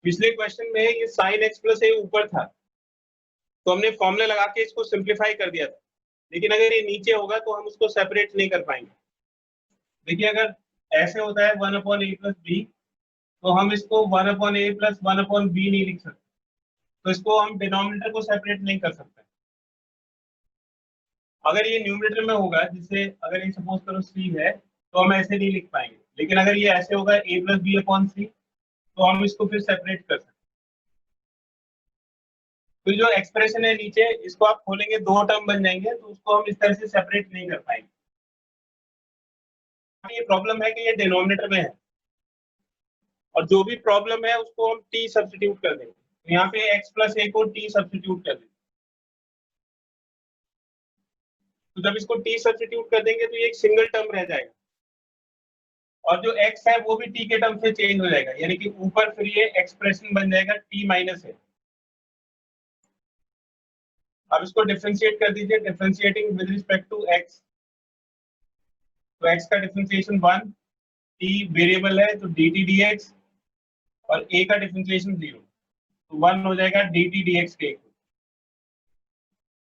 पिछले क्वेश्चन में ये sin x प्लस a ऊपर था, तो हमने फॉर्मूला लगा के इसको सिंप्लीफाई कर दिया था, लेकिन अगर ये नीचे होगा तो हम उसको सेपरेट नहीं कर पाएंगे। देखिए अगर ऐसे होता है 1 अपॉन a प्लस b, तो हम इसको 1 upon a plus 1 upon b नहीं लिख सकते, तो इसको हम डिनोमिनेटर को सेपरेट नहीं कर सकते। अगर ये न्यूमरेटर में होगा, जिससे अगर ये सपोज करो c है, तो हम ऐसे नहीं लिख पाएंगे, लेकिन अगर ये ऐसे होगा a प्लस बी अपॉन सी, तो हम इसको फिर सेपरेट कर सकते हैं। तो जो एक्सप्रेशन है नीचे, इसको आप खोलेंगे, 2 टर्म बन जाएंगे, तो उसको हम इस तरह से सेपरेट नहीं कर पाएंगे। ये प्रॉब्लम है कि ये डिनोमिनेटर में है, और जो भी प्रॉब्लम है उसको हम t सब्स्टिट्यूट कर देंगे। तो यहाँ पे x प्लस a को t सब्स्टिट्यूट कर देंगे। तो जब इसको t सब्स्टिट्यूट कर देंगे तो ये एक सिंगल टर्म रह जाएगा, और जो x है वो भी t के टर्म से चेंज हो जाएगा, यानी कि ऊपर फिर ये एक्सप्रेशन बन जाएगा t माइनस है। अब इसको डिफरेंशिएट कर दीजिए, differentiating with respect to x, तो x का डिफरेंशिएशन 1, t वेरिएबल है तो dt dx, और a का डिफरेंशिएशन 0, तो 1 हो जाएगा dt dx के इक्वल,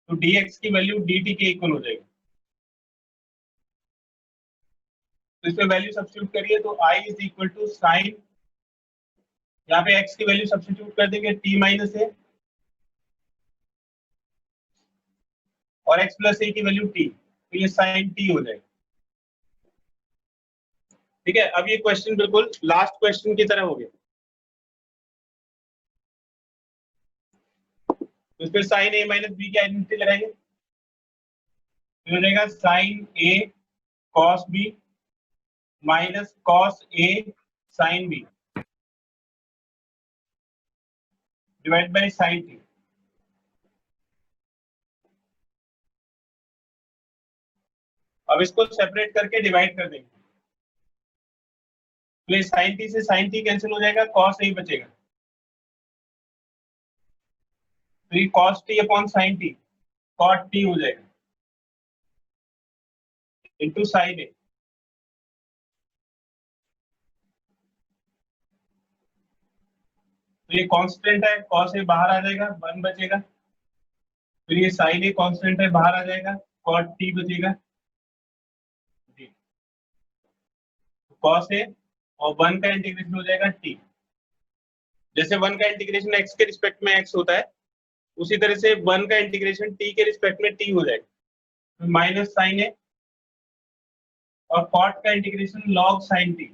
तो dx की वैल्यू dt के इक्वल हो जाएगी। तो इसमें वैल्यू सब्स्टिट्यूट करिए, तो i is equal to sine, यहाँ पे x की वैल्यू सब्स्टिट्यूट कर देंगे t माइनस ए, और x प्लस ए की वैल्यू t, तो ये साइन t हो जाएगा। ठीक है, अब ये क्वेश्चन बिल्कुल लास्ट क्वेश्चन की तरह हो गया। तो इस पे साइन a माइनस बी की आइडेंटिटी लगाएंगे, तो हो जाएगा sine a cos b minus cos a sine b divide by sine t. अब इसको सेपरेट करके डिवाइड कर देंगे, तो ये साइन टी से साइन टी कैंसिल हो जाएगा, कॉस ए बचेगा, तो ये cos t upon sine t cot t हो जाएगा इंटू साइन ए। तो ये कांस्टेंट है, कॉस ए बाहर आ जाएगा, 1 बचेगा, फिर ये साइन ए कांस्टेंट है, बाहर आ जाएगा, कॉट टी बचेगा जी। कॉस ए और 1 का इंटीग्रेशन हो जाएगा टी। जैसे 1 का इंटीग्रेशन एक्स के रिस्पेक्ट में एक्स होता है, उसी तरह से 1 का इंटीग्रेशन टी के रिस्पेक्ट में टी हो जाएगा, माइनस साइन ए और कॉट का integration log sine t.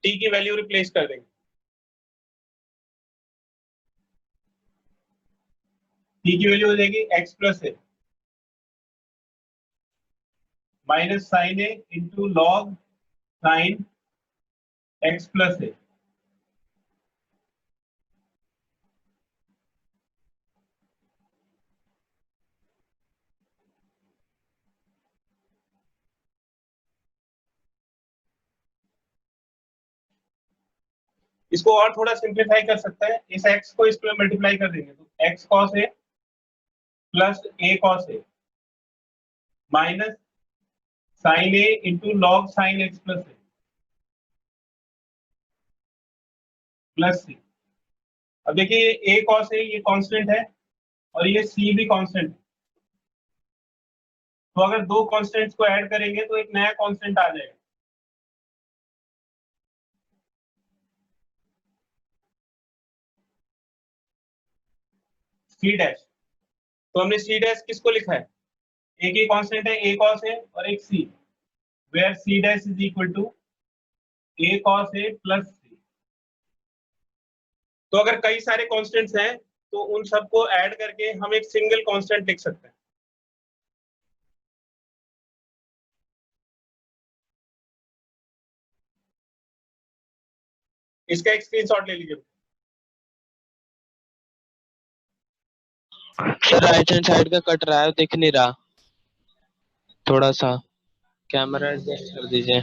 T की वैल्यू रिप्लेस कर देंगे, टी की वैल्यू हो जाएगी x plus a minus sine a into log sine x plus a. इसको और थोड़ा सिंप्लीफाई कर सकते हैं, इस x को इस पे मल्टीप्लाई कर देंगे, तो x cos a plus a cos a minus sine a into log sine x plus a plus c। अब देखिए a cos a ये कांस्टेंट है और ये c भी कांस्टेंट है, तो अगर दो कांस्टेंट्स को ऐड करेंगे तो एक नया कांस्टेंट आ जाएगा, c डैश। तो हमने c डैश किसको लिखा है, एक ही कांस्टेंट है a cos a और एक c, where c dash is equal to a cos a plus c। तो अगर कई सारे कांस्टेंट्स हैं तो उन सबको ऐड करके हम एक सिंगल कांस्टेंट लिख सकते हैं। इसका एक स्क्रीनशॉट ले लीजिए।
सर राइट हैंड साइड का कट रहा है, दिख नहीं रहा, थोड़ा सा कैमरा एडजस्ट कर दीजिए।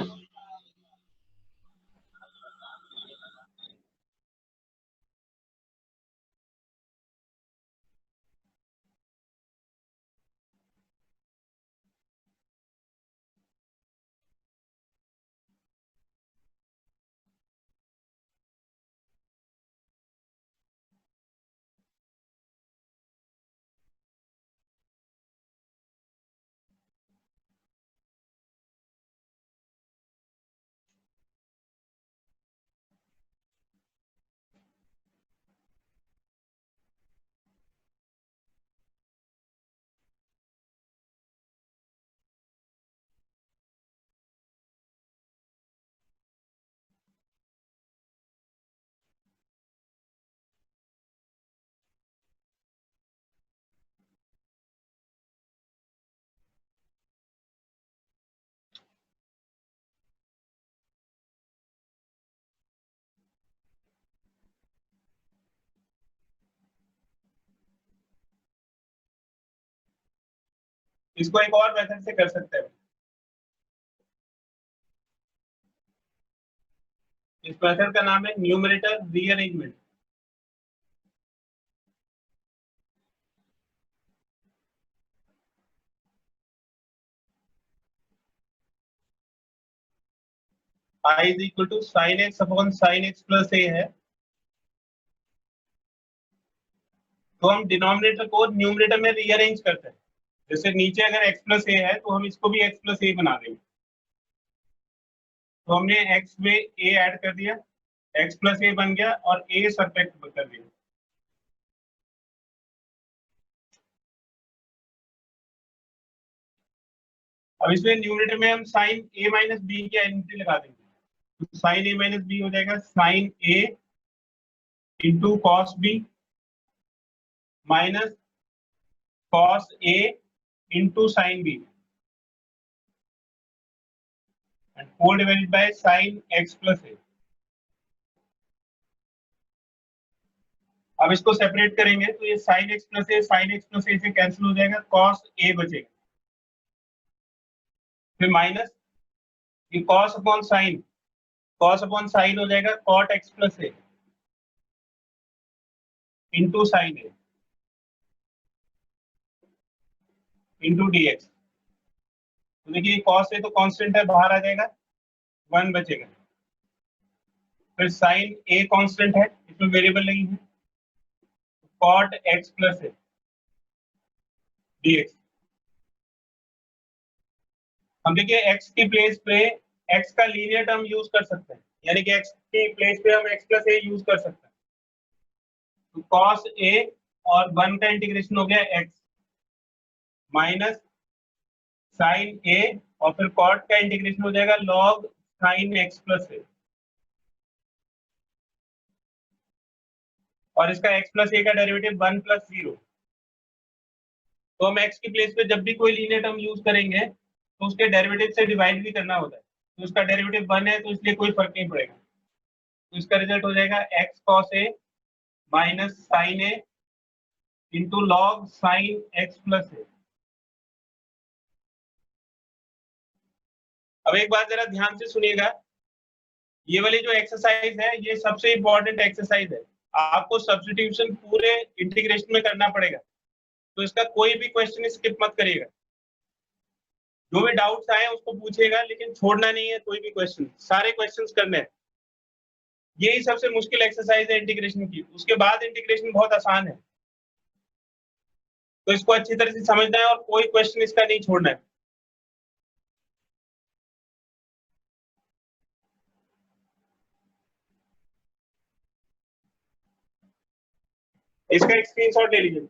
इसको एक और मेथड से कर सकते हैं, इस मेथड का नाम है numerator rearrangement. i is equal to sine x upon sine x plus a है, तो हम डिनोमिनेटर को न्यूमरेटर में रीअरेंज करते हैं। जैसे नीचे अगर x प्लस ए है तो हम इसको भी x प्लस ए बना देंगे, तो हमने x में a ऐड कर दिया, x प्लस ए बन गया और a सब्ट्रैक्ट कर दिया। अब इसमें न्यूमरेटर में हम साइन a माइनस बी की आइडेंटिटी लगा देंगे, तो साइन a माइनस बी हो जाएगा sine a into cos b minus cos A into sin B and 4 divided by sin x plus A. अब इसको सेपरेट करेंगे तो ये sin x plus A से कैंसिल हो जाएगा, cos A बचेगा, फिर माइनस ये cos अपॉन साइन हो जाएगा cot x plus A into sine A into dx। तो देखिए cos A तो कांस्टेंट है, बाहर आ जाएगा, 1 बचेगा, फिर साइन A कांस्टेंट है, इसमें वेरिएबल नहीं है, cot x plus A dx। हम देखिए x की प्लेस पे x का लीनियर टर्म यूज कर सकते हैं, यानी कि x की प्लेस पे हम x प्लस a यूज कर सकते हैं, तो cos a और 1 का इंटीग्रेशन हो गया x माइनस साइन a और फिर cot का इंटीग्रेशन हो जाएगा log sine x plus a, और इसका x प्लस a का डेरिवेटिव 1 प्लस 0। तो हम x की प्लेस पे जब भी कोई लीनियर टर्म यूज करेंगे तो उसके डेरिवेटिव से डिवाइड भी करना होता है, तो इसका डेरिवेटिव 1 है तो इसलिए कोई फर्क नहीं पड़ेगा, तो इसका रिजल्ट हो जाएगा x cos a minus sine a into log sine x plus a. अब एक बात जरा ध्यान से सुनिएगा, ये वाली जो एक्सरसाइज है ये सबसे इंपॉर्टेंट एक्सरसाइज है, आपको सब्स्टिट्यूशन पूरे इंटीग्रेशन में करना पड़ेगा, तो इसका कोई भी क्वेश्चन स्किप मत करिएगा, जो भी डाउट्स आए उसको पूछिएगा, लेकिन छोड़ना नहीं है कोई भी क्वेश्चन, सारे क्वेश्चंस करने हैं। यही सबसे मुश्किल एक्सरसाइज है इंटीग्रेशन की, उसके बाद इंटीग्रेशन बहुत आसान है, तो इसको अच्छी तरह से समझना है और कोई क्वेश्चन इसका नहीं छोड़ना है। इसका एक स्क्रीनशॉट ले लीजिए।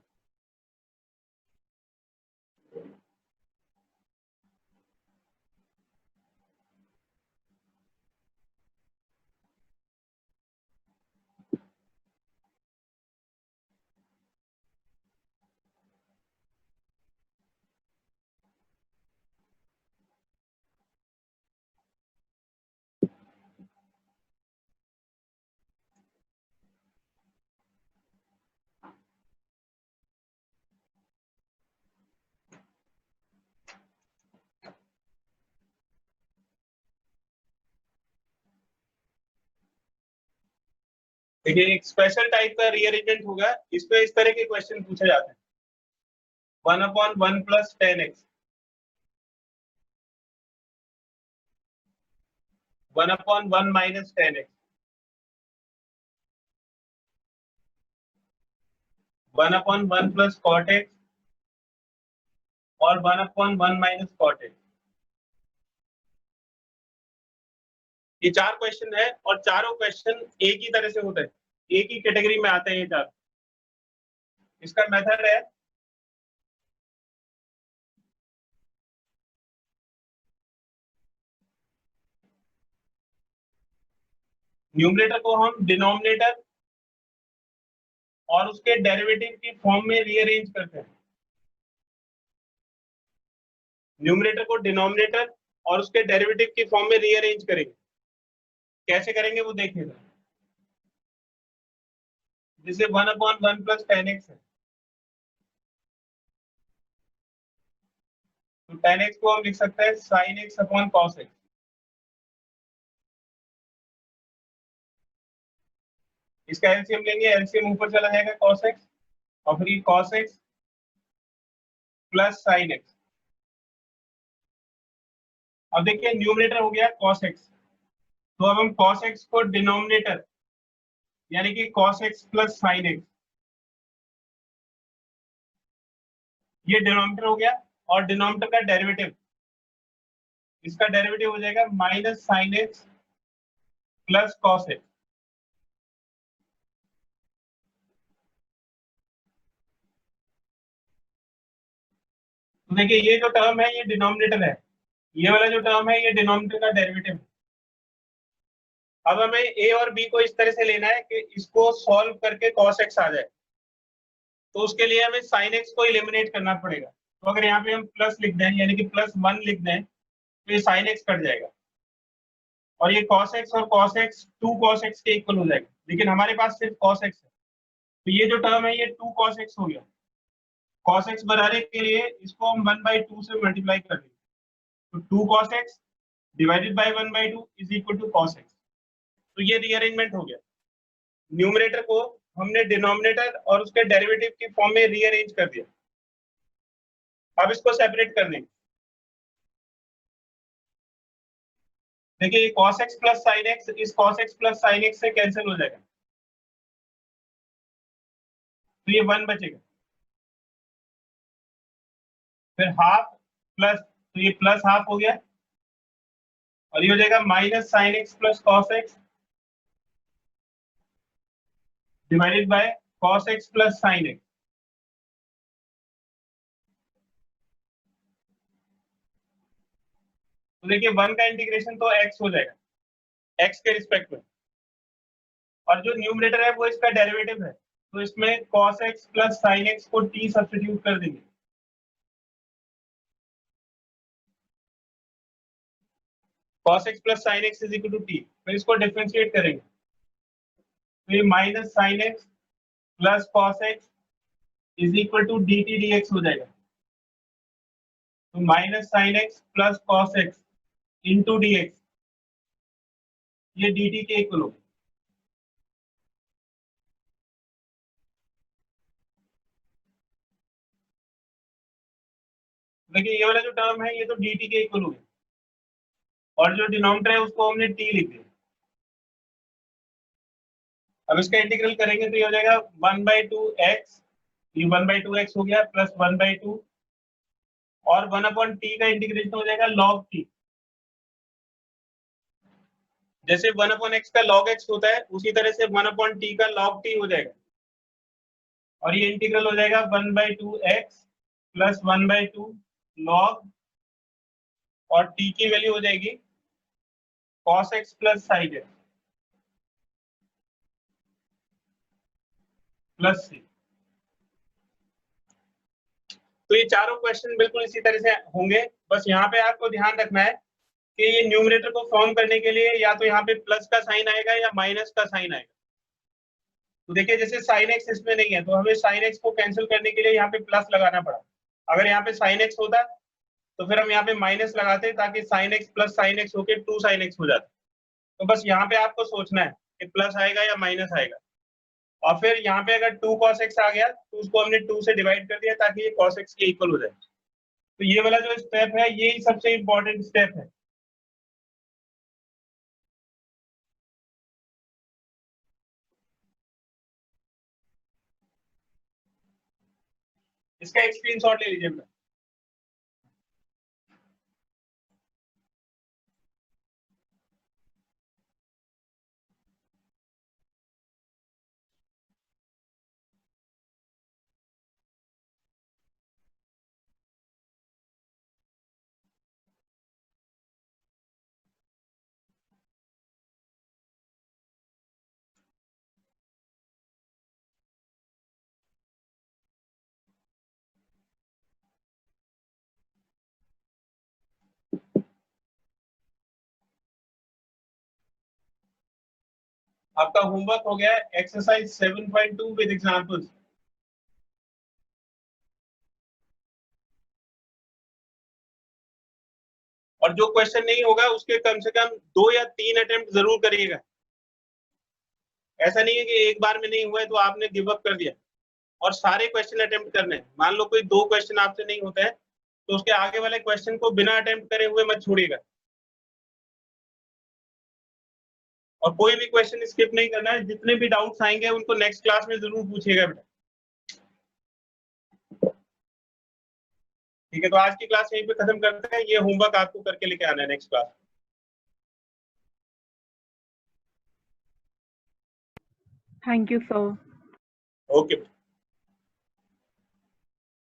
देखिए एक स्पेशल टाइप का रीअरेंजमेंट होगा, इसमें इस तरह के क्वेश्चन पूछे जाते हैं, 1/1 plus 10x, 1/1 minus 10x, 1/1 plus cot x और 1/1 माइनस cot x। ये 4 क्वेश्चन है और चारों क्वेश्चन एक ही तरह से होते हैं, एक ही कैटेगरी में आते हैं ये 4। इसका मेथड है न्यूमरेटर को हम डिनोमिनेटर और उसके डेरिवेटिव की फॉर्म में रीअरेंज करते हैं, न्यूमरेटर को डिनोमिनेटर और उसके डेरिवेटिव की फॉर्म में रीअरेंज करेंगे, कैसे करेंगे वो देखिएगा। जैसे 1/1 प्लस 10x है, तो 10x को हम लिख सकते हैं sin x upon cos x, इसका एलसीएम लेंगे, एलसीएम ऊपर चला जाएगा cos x और फिर cos x plus sin x। अब देखिए न्यूमरेटर हो गया cos x, तो अब हम cos x को डिनोमिनेटर यानी कि cos x plus sin x, ये डिनोमिनेटर हो गया, और डिनोमिनेटर का डेरिवेटिव, इसका डेरिवेटिव हो जाएगा minus sin x plus cos x। तो देखिए ये जो टर्म है ये डिनोमिनेटर है, ये वाला जो टर्म है ये डिनोमिनेटर का डेरिवेटिव है। अब हमें a और b को इस तरह से लेना है कि इसको सॉल्व करके cos x आ जाए, तो उसके लिए हमें साइन एक्स को एलिमिनेट करना पड़ेगा। तो अगर यहाँ पे हम प्लस लिख दें यानी कि +1 लिख दें तो ये साइन एक्स कट जाएगा और ये cos x और cos x 2 cos x के इक्वल हो जाएगा, लेकिन हमारे पास सिर्फ cos x है तो ये जो टर्म है ये 2 cos x हो गया। cos x बनाने के लिए इसको हम 1/2 से मल्टीप्लाई कर देंगे तो 2 cos x divided by 1/2 is equal to cos x। तो ये रीअरेंजमेंट हो गया। न्यूमरेटर को हमने डिनोमिनेटर और उसके डेरिवेटिव की फॉर्म में रीअरेंज कर दिया। अब इसको सेपरेट कर देंगे। देखिए cos x plus sin x इस cos x plus sin x से कैंसिल हो जाएगा तो ये 1 बचेगा। फिर हाफ प्लस तो ये प्लस हाफ हो गया और ये हो जाएगा minus sin x plus cos x divided bye cos x plus sin x। तो देखिए 1 का इंटीग्रेशन तो x हो जाएगा x के रिस्पेक्ट में और जो न्यूमरेटर है वो इसका डेरिवेटिव है तो इसमें cos x plus sin x को t सब्स्टिट्यूट कर देंगे। cos x plus sin x is equal to t। फिर इसको डिफरेंशिएट करेंगे तो ये minus sin x plus cos x is equal to dt dx हो जाएगा। तो minus sin x plus cos x into dx ये dt के इक्वल होगा। देखिए ये वाला जो टर्म है ये तो dt के इक्वल हो गया और जो डिनोमिनेटर है उसको हमने t लिख दिया। अब इसका इंटीग्रल करेंगे तो ये हो जाएगा 1/2x ये 1/2x हो गया प्लस 1/2 और 1/t का इंटीग्रेशन हो जाएगा log t। जैसे 1/x का log x होता है उसी तरह से 1/t का log t हो जाएगा और ये इंटीग्रल हो जाएगा 1/2x प्लस 1/2 log और t की वैल्यू हो जाएगी cos x plus sin x plus c। तो ये चारों क्वेश्चन बिल्कुल इसी तरह से होंगे। बस यहाँ पे आपको ध्यान रखना है कि ये न्यूमरेटर को फॉर्म करने के लिए या तो यहाँ पे प्लस का साइन आएगा या माइनस का साइन आएगा। तो देखिए जैसे sin x इसमें नहीं है तो हमें sin x को कैंसिल करने के लिए यहाँ पे प्लस लगाना पड़ा। अगर यहाँ पे sin x होता तो फिर हम यहाँ पे माइनस लगाते ताकि sin x plus sin x होके 2 sin x हो जाता। तो बस यहाँ पे आपको सोचना है कि प्लस आएगा या माइनस आएगा और फिर यहाँ पे अगर 2 cos x आ गया तो उसको हमने 2 से डिवाइड कर दिया ताकि ये cos x के इक्वल हो जाए। तो ये वाला जो स्टेप है ये सबसे इंपॉर्टेंट स्टेप है। इसका एक स्क्रीनशॉट ले लीजिए। आपका होमवर्क हो गया एक्सरसाइज 7.2 विद एग्जांपल्स। और जो क्वेश्चन नहीं होगा उसके कम से कम 2 या 3 अटेम्प्ट जरूर करिएगा। ऐसा नहीं है कि एक बार में नहीं हुआ है तो आपने गिव अप कर दिया और सारे क्वेश्चन अटेम्प्ट करने हैं। मान लो कोई 2 क्वेश्चन आपसे नहीं होता है तो उसके आगे वाले क्वेश्चन को बिना अटेम्प्ट करे हुए मत छोड़िएगा और कोई भी क्वेश्चन स्किप नहीं करना है। जितने भी डाउट्स आएंगे उनको नेक्स्ट क्लास में जरूर पूछिएगा बेटा। ठीक है तो आज की क्लास यहीं पे खत्म करते हैं। ये होमवर्क आपको करके लेके आना है next class.
Thank you, sir.
Okay.